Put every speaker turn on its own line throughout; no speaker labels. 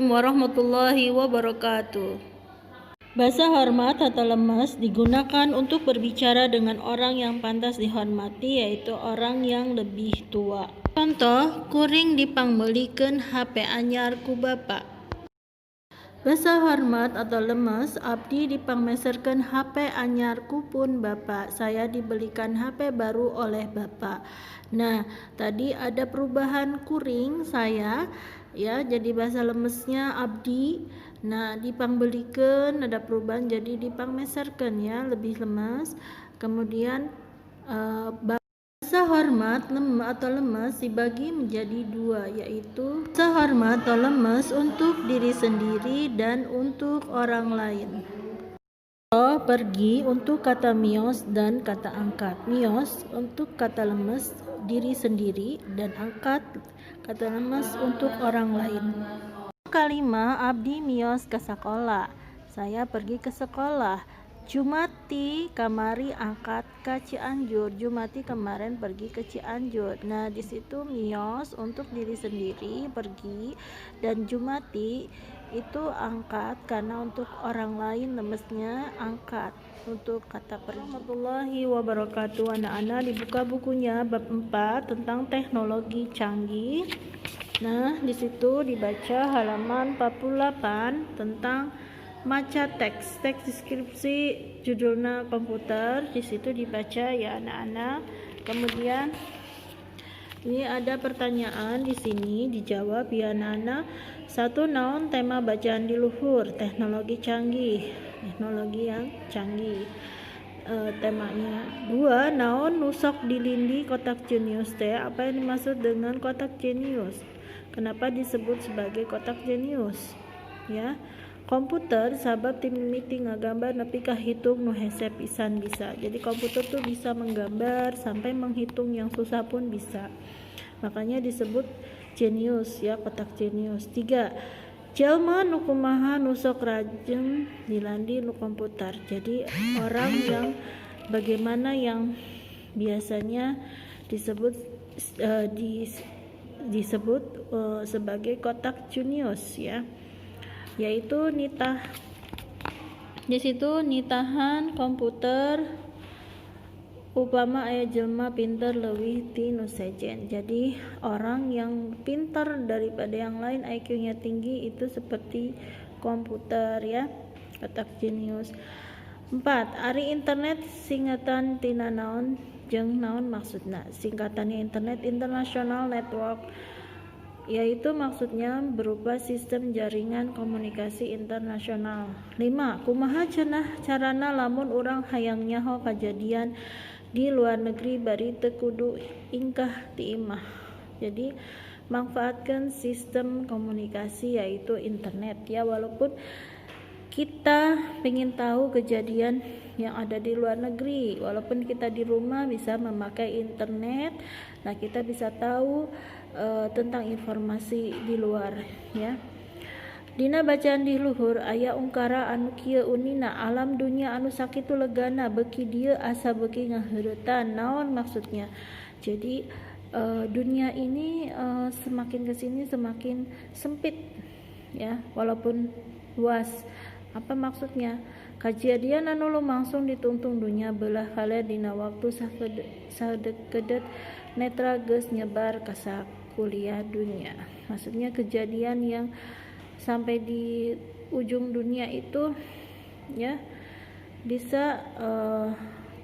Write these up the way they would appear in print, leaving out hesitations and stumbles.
warahmatullahi wabarakatuh. Bahasa hormat atau lemes digunakan untuk berbicara dengan orang yang pantas dihormati, yaitu orang yang lebih tua. Contoh, kuring dipangbelikeun HP anyar ku bapa. Bahasa hormat atau lemes, abdi dipangmeserkeun HP anyar ku pun bapak. Saya dibelikan HP baru oleh bapak. Nah, tadi ada perubahan kuring saya, ya, jadi bahasa lemesnya abdi. Nah, dipangbelikeun ada perubahan jadi dipangmeserkeun, ya, lebih lemes. Kemudian bahasa hormat atau lemes dibagi menjadi dua, yaitu bahasa hormat atau lemes untuk diri sendiri dan untuk orang lain. Pergi untuk kata mios dan kata angkat. Mios untuk kata lemes diri sendiri dan angkat kata lemes untuk orang lain. Kalima, abdi mios ke sekolah. Saya pergi ke sekolah. Jumati kamari angkat ke Cianjur. Jumati kemarin pergi ke Cianjur. Nah, di situ mios untuk diri sendiri pergi, dan Jumati itu angkat karena untuk orang lain lemesnya angkat untuk kata pergi. Warahmatullahi wabarakatuh. Anak-anak dibuka bukunya bab 4 tentang teknologi canggih. Nah, di situ dibaca halaman 48 tentang maca teks deskripsi judulnya komputer. Di situ dibaca, ya anak-anak. Kemudian ini ada pertanyaan di sini, dijawab ya anak-anak. 1. Naon tema bacaan di luhur? Teknologi canggih. Teknologi yang canggih. Temanya. 2. Naon nusok dilindi kotak jenius teh? Apa yang dimaksud dengan kotak jenius? Kenapa disebut sebagai kotak jenius? Ya, komputer sabab timimiti ngagambar nepi ka hitung nu hese pisan bisa. Jadi komputer tuh bisa menggambar sampai menghitung yang susah pun bisa. Makanya disebut jenius, ya, kotak jenius. 3. Jalma nu kumaha nusok rajeng dilandi nu komputer. Jadi orang yang bagaimana yang biasanya disebut sebagai kotak jenius, ya, yaitu di situ nitahan komputer upama aya jelma pinter leuwih ti nu sejen. Jadi orang yang pintar daripada yang lain, IQ-nya tinggi, itu seperti komputer, ya, kotak jenius. 4. Ari internet singkatan tina naon jeung naon maksudna? Singkatannya internet, international network, yaitu maksudnya berupa sistem jaringan komunikasi internasional. 5. Kumaha cenah carana lamun urang hayang nyaho kajadian di luar negeri bari teu kudu ingkah ti imah. Jadi manfaatkan sistem komunikasi yaitu internet, ya, walaupun kita ingin tahu kejadian yang ada di luar negeri, walaupun kita di rumah bisa memakai internet. Nah, kita bisa tahu tentang informasi di luar, ya. Dina bacaan di luhur aya ungkara anu kieu unina, alam dunia anu sakitu legana beuki dieu asa beuki ngaheuretan. Naon maksudnya? Jadi dunia ini semakin kesini semakin sempit, ya, walaupun luas. Apa maksudnya? Kajadian anu lumangsung ditungtung dunia belah kale dina waktu sadekedet netra geus nyebar ka sakuliah dunia. Maksudnya kejadian yang sampai di ujung dunia itu, ya, bisa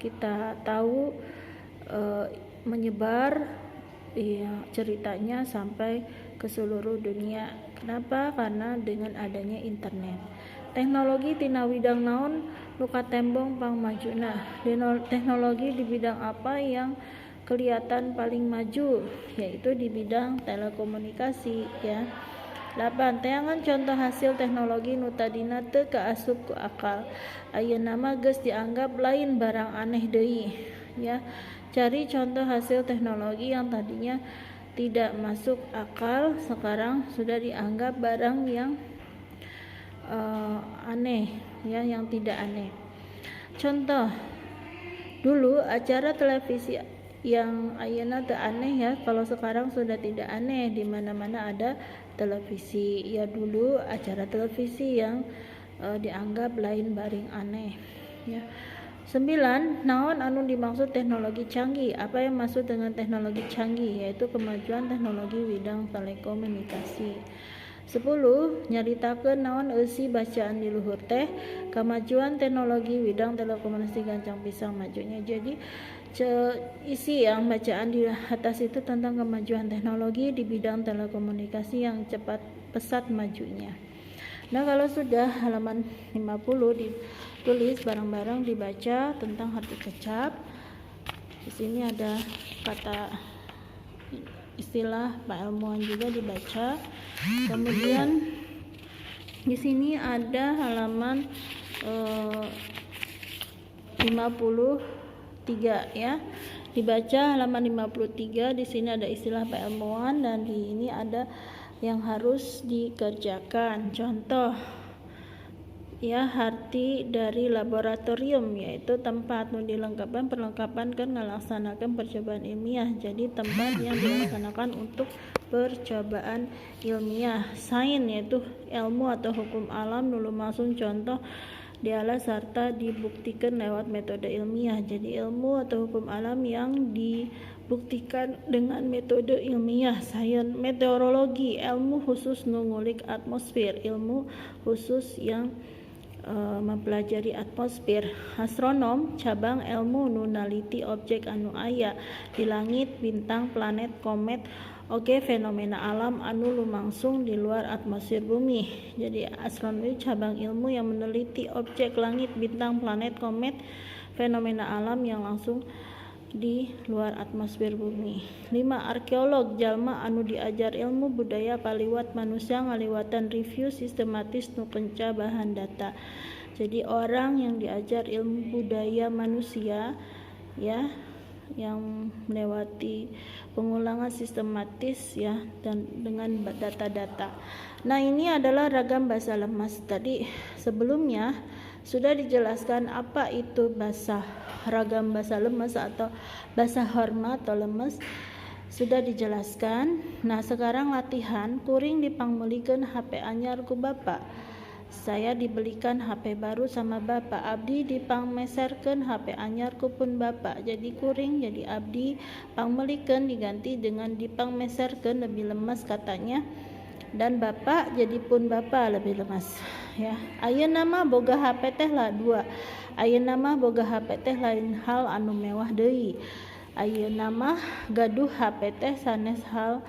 kita tahu menyebar, ya, ceritanya sampai ke seluruh dunia. Kenapa? Karena dengan adanya internet. Teknologi tina widang naon nu katembong pangmajuna? Teknologi di bidang apa yang kelihatan paling maju? Yaitu di bidang telekomunikasi, ya. 8. Teangan contoh hasil teknologi nu tadina teu kaasup ku akal, ayeuna mah geus dianggap lain barang aneh deui, ya. Cari contoh hasil teknologi yang tadinya tidak masuk akal, sekarang sudah dianggap barang yang aneh, ya, yang tidak aneh. Contoh, dulu acara televisi yang ayeuna teu aneh ya. Kalau sekarang sudah tidak aneh, di mana-mana ada televisi. Ya dulu acara televisi yang dianggap lain baring aneh ya. 9. Naon anu dimaksud teknologi canggih? Apa yang maksud dengan teknologi canggih? Yaitu kemajuan teknologi bidang telekomunikasi. 10. Nyaritakeun naon eusi bacaan di luhur teh. Kemajuan teknologi bidang telekomunikasi gancang pisang majunya. Jadi isi yang bacaan di atas itu tentang kemajuan teknologi di bidang telekomunikasi yang cepat pesat majunya. Nah, kalau sudah halaman 50 ditulis bareng-bareng dibaca tentang arti kecap. Di sini ada kata istilah ilmuwan juga dibaca. Kemudian di sini ada halaman 53 ya. Dibaca halaman 53. Di sini ada istilah ilmuwan dan di ini ada yang harus dikerjakan. Contoh ya, arti dari laboratorium yaitu tempat nu dilengkapan perlengkapan kan ngalaksanakan percobaan ilmiah. Jadi tempat yang dilaksanakan untuk percobaan ilmiah. Sains yaitu ilmu atau hukum alam nu lumangsung contoh dialah sarta dibuktikan lewat metode ilmiah. Jadi ilmu atau hukum alam yang dibuktikan dengan metode ilmiah. Sains. Meteorologi, ilmu khusus nu ngulik atmosfer, ilmu khusus yang mempelajari atmosfer. Astronom, cabang ilmu nu naliti objek anu aya di langit, bintang, planet, komet, oke fenomena alam anu lumangsung di luar atmosfer bumi. Jadi astronomi cabang ilmu yang meneliti objek langit, bintang, planet, komet, fenomena alam yang langsung di luar atmosfer bumi. 5. Arkeolog, jalma anu diajar ilmu budaya paliwat manusia ngaliwatan review sistematis nu kenca bahan data. Jadi orang yang diajar ilmu budaya manusia ya, yang melewati pengulangan sistematis ya dan dengan data-data. Nah, ini adalah ragam bahasa lemas. Tadi sebelumnya sudah dijelaskan apa itu bahasa ragam bahasa lemes atau bahasa hormat atau lemes, sudah dijelaskan. Nah, sekarang latihan kuring dipangmelikeun HP anyar ku Bapak. Saya dibelikan HP baru sama Bapak. Abdi dipangmeserkeun HP anyar ku pun Bapak. Jadi kuring jadi abdi pangmelikeun diganti dengan dipangmeserkeun, lebih lemes katanya. Dan Bapak jadi pun Bapak, lebih lemas ya. Ayeuna mah boga HP teh lah 2. Ayeuna mah boga HP teh lain hal anu mewah deui. Ayeuna mah gaduh HP teh sanes hal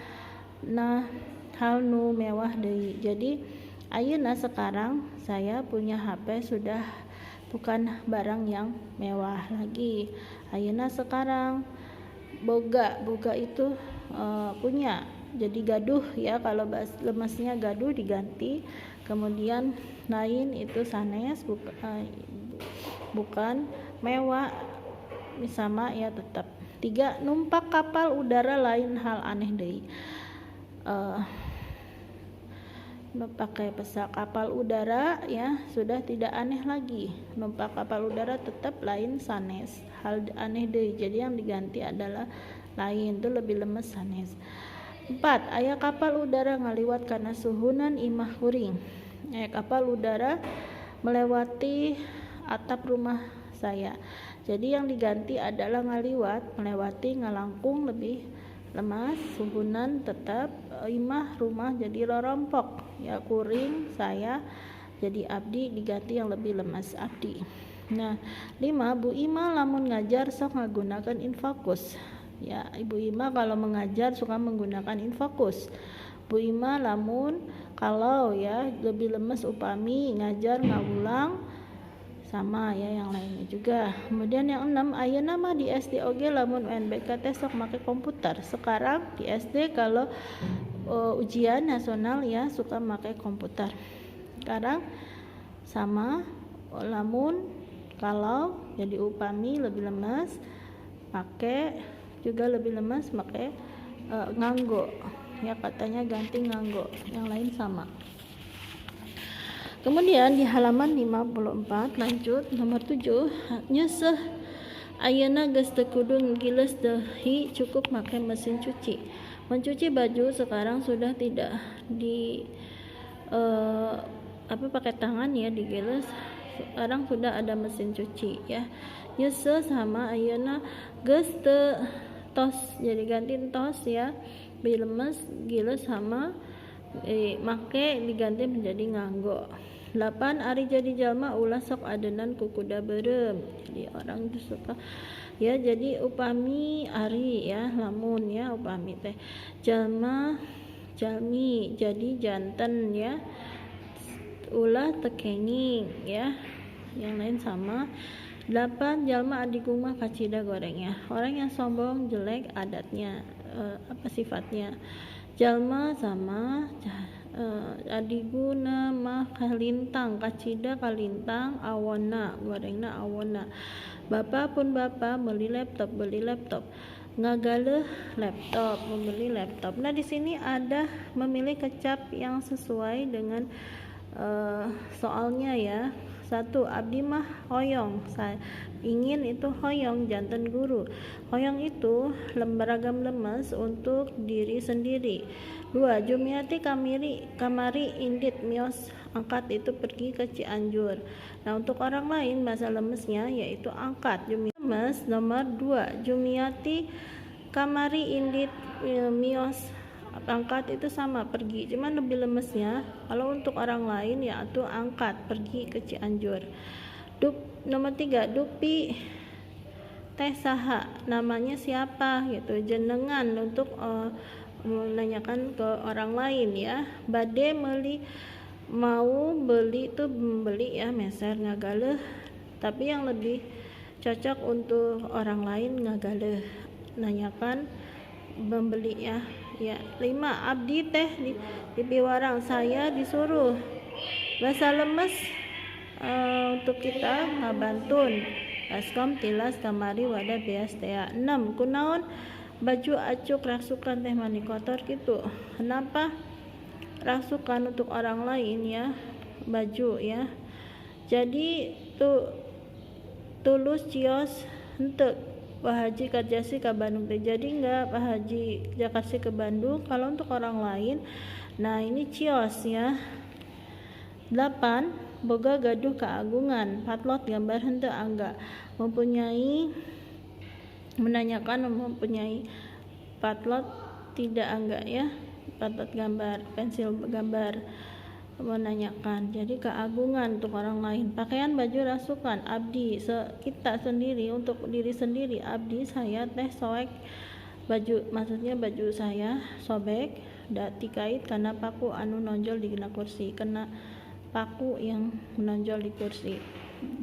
nu mewah deui. Jadi ayeuna sekarang saya punya HP sudah bukan barang yang mewah lagi. Ayeuna sekarang boga itu punya. Jadi gaduh ya, kalau lemesnya gaduh diganti. Kemudian lain itu sanes bukan mewah sama ya tetap. 3. Numpak kapal udara lain hal aneh deui. Pakai pesawat kapal udara ya sudah tidak aneh lagi. Numpak kapal udara tetap lain sanes hal aneh deui. Jadi yang diganti adalah lain, itu lebih lemes sanes. 4. Aya kapal udara ngaliwat kana suhunan imah kuring. Kapal udara melewati atap rumah saya. Jadi yang diganti adalah ngaliwat, melewati, ngalangkung lebih lemas, suhunan tetap, imah rumah jadi rorompok. Ya kuring saya jadi abdi diganti yang lebih lemas abdi. Nah, 5. Bu Ima lamun ngajar sok ngagunakan infokus. Ya, Ibu Ima kalau mengajar suka menggunakan infokus. Bu Ima lamun kalau ya lebih lemes upami ngajar ngawulang sama ya yang lainnya juga. Kemudian yang 6, ayeuna mah di SD oge lamun UNBK teh sok make komputer. Sekarang di SD kalau ujian nasional ya suka make komputer. Sekarang sama lamun kalau jadi upami lebih lemes pakai juga lebih lemas pakai nganggo ya, katanya ganti nganggo, yang lain sama. Kemudian di halaman 54 lanjut nomor 7, nyeseh Ayeuna geus teu kudu ngiles deui, cukup make mesin cuci. Mencuci baju sekarang sudah tidak pakai tangan ya, digiles. Sekarang sudah ada mesin cuci ya. Nyese sama ayeuna geus teu tos, jadi ganti tos ya. Bilemes giles sama make diganti menjadi nganggo. 8. Ari jadi jalma ulah sok adenan ku kuda beureum. Jadi orang suka ya, jadi upami ari ya, lamun ya upami teh jalma jalmi jadi janten ya, ulah tekenging ya, yang lain sama. 8. Jalma adigumah kacida gorengnya, orang yang sombong jelek adatnya, sifatnya. Jalma sama adiguna mah kalintang, kacida kalintang, awona gorengna awona. Bapak pun bapak beli laptop, ngagaleh laptop, membeli laptop. Nah di sini ada memilih kecap yang sesuai dengan soalnya ya. 1. Abdi mah hoyong, saya ingin itu hoyong janten guru. Hoyong itu beragam lemes untuk diri sendiri. 2. Jumiati kamari indit mios, angkat itu pergi ke Cianjur. Nah untuk orang lain bahasa lemesnya yaitu angkat. Lemes nomor 2. Jumiati kamari indit mios, angkat itu sama pergi, cuman lebih lemesnya kalau untuk orang lain yaitu angkat pergi ke Cianjur. Nomor 3. Dupi teh saha, namanya siapa gitu, jenengan untuk menanyakan ke orang lain ya. Bade mau beli itu membeli ya, meser ngagaleh, tapi yang lebih cocok untuk orang lain ngagaleh, nanyakan membeli ya. 5. Abdi teh di piwarang, saya disuruh. Bahasa lemes untuk kita ngabantun, askom tilas kamari wadah beas teh. 6. Kunaon baju acuk rasukan teh mani kotor gitu. Kenapa rasukan untuk orang lain ya, baju ya. Jadi tulus cios henteu Pak Haji kerjasi ke Bandung teh, jadi enggak Pak Haji Jakarta ke Bandung kalau untuk orang lain. Nah ini cios ya. 8. Boga gaduh keagungan, patlot gambar henteu angga, menanyakan mempunyai patlot tidak angga ya, patlot gambar, pensil gambar, menanyakan. Jadi keagungan untuk orang lain. Pakaian baju rasukan, abdi kita sendiri, untuk diri sendiri. Abdi saya teh soek baju, maksudnya baju saya sobek dati kait karena paku anu nonjol di kursi, kena paku yang menonjol di kursi.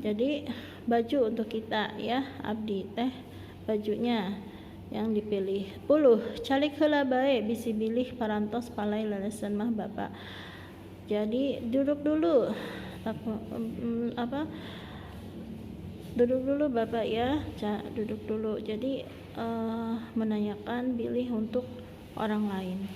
Jadi baju untuk kita ya, abdi teh bajunya yang dipilih. 10. Calik heula bae bisi bilih parantos palai lelesan mah bapak. Jadi duduk dulu bapak ya, duduk dulu. Jadi menanyakan bilih untuk orang lain.